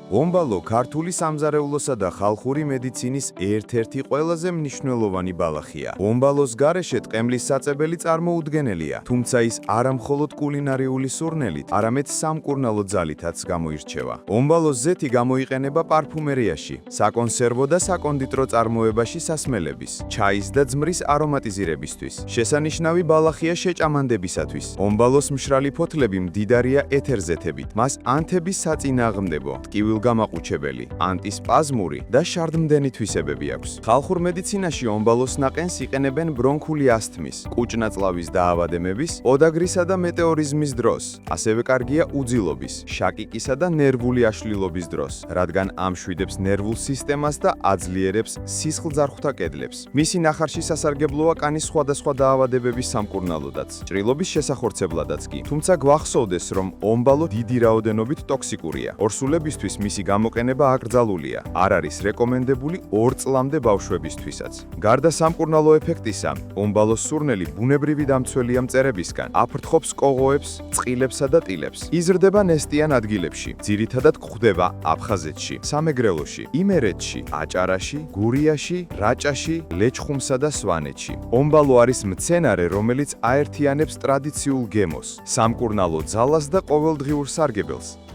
ომბალო ქართული სამზარეულოსა და ხალხური მედიცინის ერთ-ერთი ყველაზე მნიშვნელოვანი ბალახია. ომბალოს გარეშე ტყემლის საწებელი წარმოუდგენელია, თუმცა ის არა მხოლოდ კულინარიული სურნელით, არამედ სამკურნალო ძალითაც გამოირჩევა. ომბალოს ზეთი გამოიყენება პარფუმერიაში, საკონსერვო და საკონდიტრო წარმოებაში სასმელების, ჩაის და ძმრის არომატიზირებისთვის. შესანიშნავი ბალახია შეჭამანდებისათვის. ომბალოს მშრალი ფოთლები მდიდარია ეთერზეთებით, მას ანთების საწინააღმდეგო, ტკივილგამაყუჩებელი, ანტისპაზმური და შარდმდენი თვისებები აქვს. ხალხურ მედიცინაში ომბალოს ნაყენს იყენებენ ბრონქული ასთმის, კუჭნაწლავის დაავადებების, პოდაგრისა და მეტეორიზმის დროს, ასევე კარგია უძილობის, შაკიკისა და ნერვული აშლილობის დროს, რადგან ამშვიდებს ნერვულ სისტემას და აძლიერებს სისხლძარღვთა კედლებს. მისი ნახარში სასარგებლოა კანის სხვადასხვა დაავადებების სამკურნალოდაც, ჭრილობის შესახორცებლადაც კი. თუმცა გვახსოვდეს, რომ ომბალო დიდი რაოდენობით ტოქსიკურია. ორსულებისთვის მისი გამოყენება აკრძალულია. არ არის რეკომენდებული 2 წლამდე ბავშვებისთვისაც. გარდა სამკურნალო ეფექტისა, ომბალოს სურნელი ბუნებრივი დამცველია მწერებისგან, აფრთხობს კოღოებს, წყილებსა და ტილებს. იზრდება ნესტიან ადგილებში, ძირითადად გვხვდება აფხაზეთში, სამეგრელოში, იმერეთში, აჭარაში, გურიაში, რაჭაში, ლეჩხუმსა და სვანეთში. ომბალო არის მცენარე, რომელიც აერთიანებს ტრადიციულ გემოს, სამკურნალო ძალას და ყოველდღიურ სარგებელს.